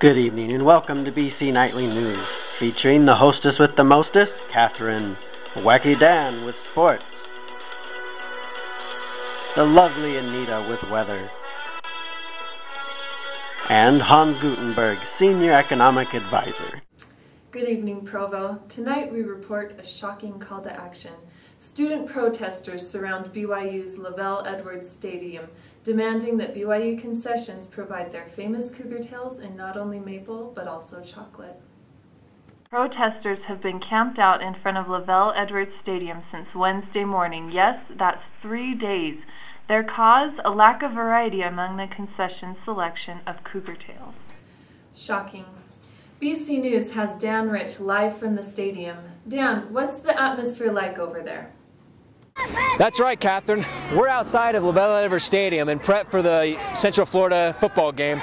Good evening and welcome to BC Nightly News, featuring the hostess with the mostest, Catherine, Wacky Dan with sports, the lovely Anita with weather, and Hans Gutenberg, Senior Economic Advisor. Good evening, Provo. Tonight we report a shocking call to action. Student protesters surround BYU's Lavelle Edwards Stadium, demanding that BYU concessions provide their famous Cougar Tails in not only maple, but also chocolate. Protesters have been camped out in front of Lavelle Edwards Stadium since Wednesday morning. Yes, that's 3 days. Their cause, a lack of variety among the concession selection of Cougar Tails. Shocking. BC News has Dan Rich live from the stadium. Dan, what's the atmosphere like over there? That's right, Catherine. We're outside of Lavelle Edwards Stadium in prep for the Central Florida football game.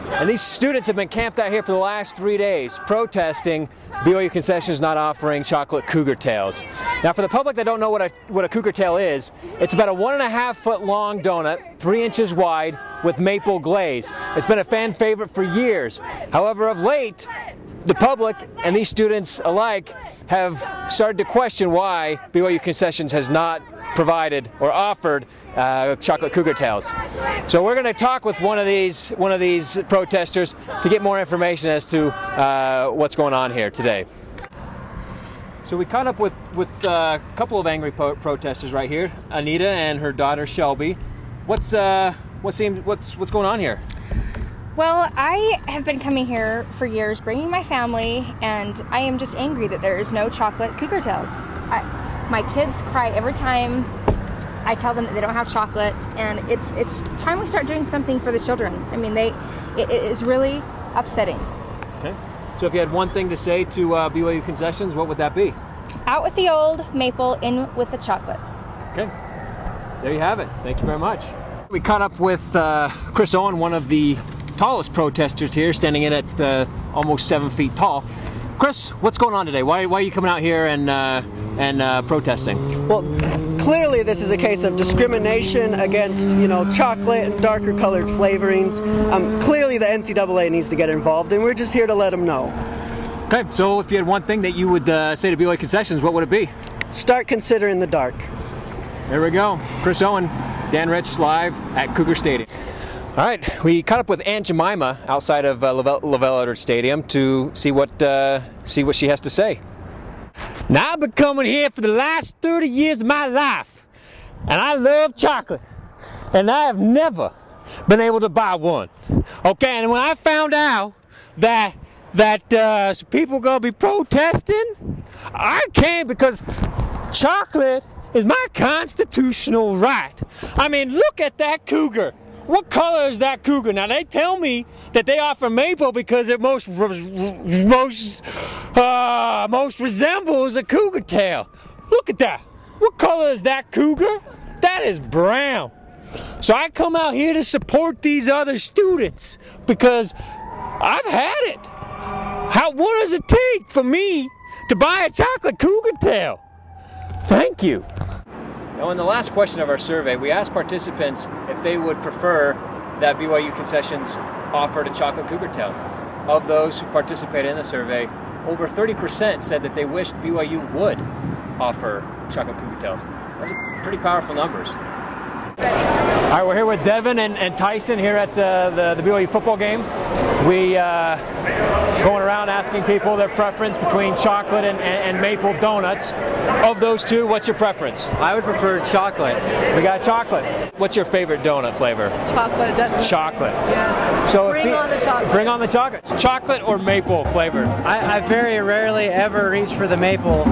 And these students have been camped out here for the last 3 days, protesting BYU concessions not offering chocolate Cougar Tails. Now, for the public that don't know what a Cougar Tail is, it's about a 1.5 foot long donut, 3 inches wide, with maple glaze. It's been a fan favorite for years. However, of late, the public and these students alike have started to question why BYU concessions has not provided or offered chocolate Cougar Tails. So we're going to talk with one of these protesters to get more information as to what's going on here today. So we caught up with a couple of angry protesters right here, Anita and her daughter Shelby. What's going on here? Well, I have been coming here for years, bringing my family, and I am just angry that there is no chocolate Cougar Tails. My kids cry every time I tell them that they don't have chocolate, and it's time we start doing something for the children. I mean, it is really upsetting. Okay. So if you had one thing to say to BYU concessions, what would that be? Out with the old, maple, in with the chocolate. Okay. There you have it. Thank you very much. We caught up with Chris Owen, one of the tallest protesters here, standing in at almost 7 feet tall. Chris, what's going on today? Why are you coming out here and protesting? Well, clearly this is a case of discrimination against, chocolate and darker colored flavorings. Clearly the NCAA needs to get involved, and we're just here to let them know. Okay, so if you had one thing that you would say to BYU concessions, what would it be? Start considering the dark. There we go. Chris Owen, Dan Rich, live at Cougar Stadium. All right, we caught up with Aunt Jemima outside of Lavelle Edwards Stadium to see what she has to say. Now, I've been coming here for the last 30 years of my life, and I love chocolate, and I have never been able to buy one. Okay, and when I found out that people are gonna be protesting, I came because chocolate is my constitutional right. I mean, look at that cougar. What color is that cougar? Now they tell me that they offer maple because it most resembles a cougar tail. Look at that. What color is that cougar? That is brown. So I come out here to support these other students because I've had it. What does it take for me to buy a chocolate cougar tail? Thank you. Now, in the last question of our survey, we asked participants if they would prefer that BYU concessions offered a chocolate Cougar Tail. Of those who participated in the survey, over 30% said that they wished BYU would offer chocolate Cougar Tails. Those are pretty powerful numbers. All right, we're here with Devin and Tyson here at the BYU football game. We going around asking people their preference between chocolate and maple donuts. Of those two, what's your preference? I would prefer chocolate. We got chocolate. What's your favorite donut flavor? Chocolate, definitely. Chocolate. Yes. So bring on the chocolate. Bring on the chocolate. Chocolate or maple flavored? I very rarely ever reach for the maple.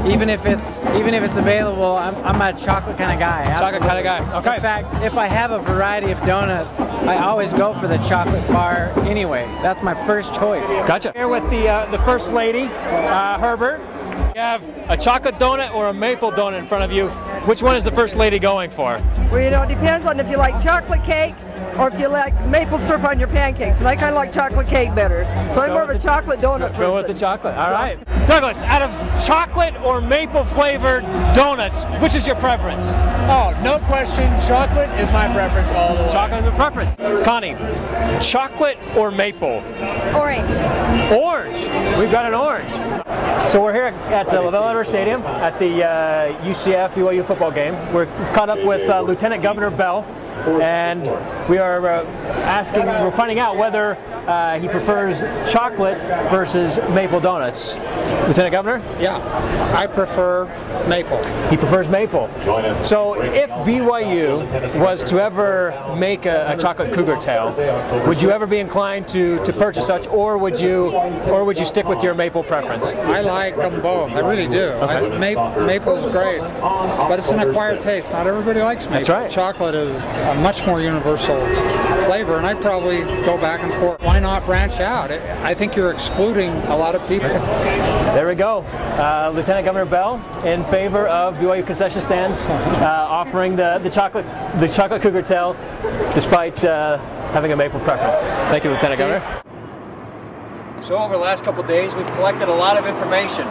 Even if it's available, I'm a chocolate kind of guy. Absolutely. Chocolate kind of guy. Okay. In fact, if I have a variety of donuts, I always go for the chocolate bar anyway. That's my first choice. Gotcha. Here with the first lady, Herbert. You have a chocolate donut or a maple donut in front of you. Which one is the first lady going for? Well, it depends on if you like chocolate cake or if you like maple syrup on your pancakes. And I kind of like chocolate cake better. So I'm more of a chocolate donut person. Go with the chocolate. All right. Douglas, out of chocolate or maple flavored donuts, which is your preference? Oh, no question. Chocolate is my preference all the way. Chocolate is a preference. Connie, chocolate or maple? Orange. Orange. We've got an orange. So we're here at LaVelle Edwards Stadium at the UCF BYU football game. We're caught up with Lieutenant Governor Bell, and we are we're finding out whether he prefers chocolate versus maple donuts. Lieutenant Governor? Yeah, I prefer maple. He prefers maple. So if BYU was to ever make a chocolate Cougar Tail, would you ever be inclined to purchase such, or would you stick with your maple preference? I like them both. I really do. Okay. Maple's great, but it's an acquired taste. Not everybody likes maple. That's right. Chocolate is a much more universal flavor, and I'd probably go back and forth. Why not branch out? I think you're excluding a lot of people. There we go. Lieutenant Governor Bell in favor of BYU concession stands offering the chocolate Cougar Tail despite having a maple preference. Thank you, Lieutenant Governor. So over the last couple of days, we've collected a lot of information,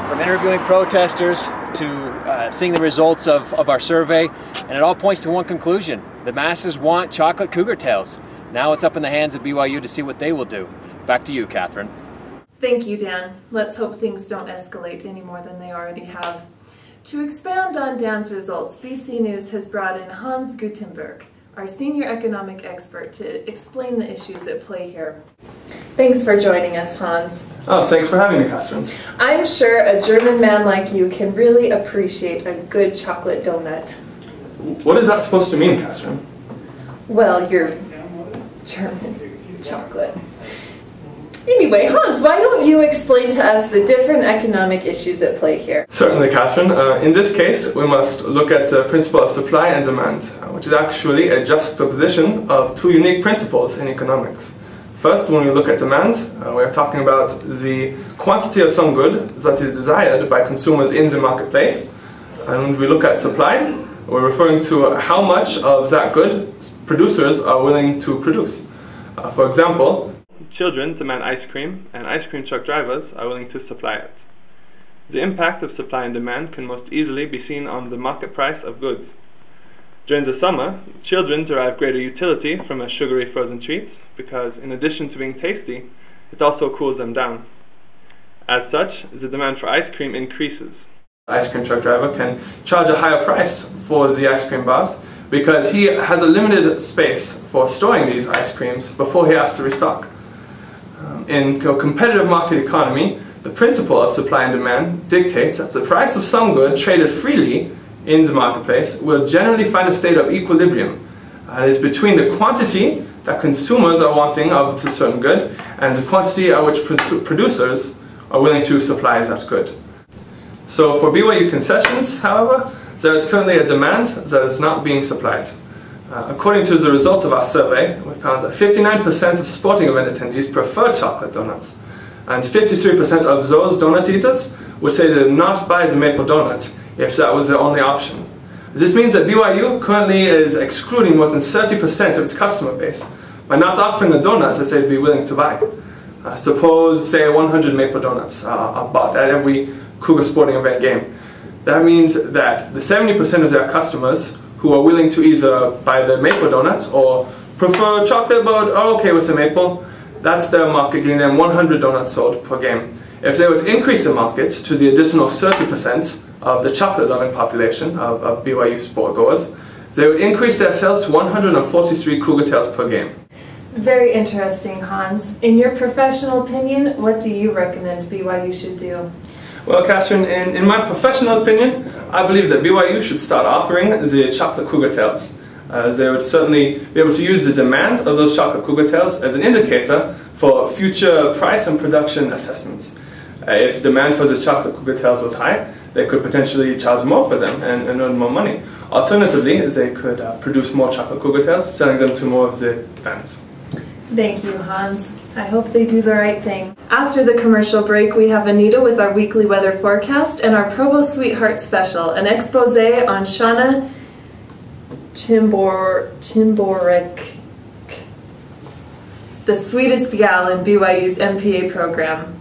from interviewing protesters to seeing the results of our survey, and it all points to one conclusion: the masses want chocolate Cougar Tails. Now it's up in the hands of BYU to see what they will do. Back to you, Catherine. Thank you, Dan. Let's hope things don't escalate any more than they already have. To expand on Dan's results, BC News has brought in Hans Gutenberg, our senior economic expert, to explain the issues at play here. Thanks for joining us, Hans. Oh, thanks for having me, Catherine. I'm sure a German man like you can really appreciate a good chocolate donut. What is that supposed to mean, Catherine? Well, you're German chocolate. Anyway, Hans, why don't you explain to us the different economic issues at play here? Certainly, Catherine. In this case, we must look at the principle of supply and demand, which is actually a juxtaposition of two unique principles in economics. First, when we look at demand, we're talking about the quantity of some good that is desired by consumers in the marketplace. And when we look at supply, we're referring to how much of that good producers are willing to produce. For example, children demand ice cream, and ice cream truck drivers are willing to supply it. The impact of supply and demand can most easily be seen on the market price of goods. During the summer, children derive greater utility from a sugary frozen treat because, in addition to being tasty, it also cools them down. As such, the demand for ice cream increases. The ice cream truck driver can charge a higher price for the ice cream bars because he has a limited space for storing these ice creams before he has to restock. In a competitive market economy, the principle of supply and demand dictates that the price of some good traded freely in the marketplace will generally find a state of equilibrium. It is between the quantity that consumers are wanting of a certain good and the quantity at which producers are willing to supply that good. So for BYU concessions, however, there is currently a demand that is not being supplied. According to the results of our survey, we found that 59% of sporting event attendees prefer chocolate donuts, and 53% of those donut eaters would say they did not buy the maple donut if that was their only option. This means that BYU currently is excluding more than 30% of its customer base by not offering a donut that they'd be willing to buy. Suppose, say, 100 maple donuts are bought at every Cougar sporting event game. That means that the 70% of their customers who are willing to either buy the maple donut or prefer chocolate but are okay with the maple, that's their market, getting them 100 donuts sold per game. If they was increase the market to the additional 30% of the chocolate-loving population of BYU sport goers, they would increase their sales to 143 Cougar Tails per game. Very interesting, Hans. In your professional opinion, what do you recommend BYU should do? Well, Catherine, in my professional opinion, I believe that BYU should start offering the chocolate Cougar Tails. They would certainly be able to use the demand of those chocolate Cougar Tails as an indicator for future price and production assessments. If demand for the chocolate Cougar Tails was high, they could potentially charge more for them and earn more money. Alternatively, they could produce more chocolate Cougar Tails, selling them to more of the fans. Thank you, Hans. I hope they do the right thing. After the commercial break, we have Anita with our weekly weather forecast and our Provo Sweetheart special, an expose on Shauna Chimborek. the sweetest gal in BYU's MPA program.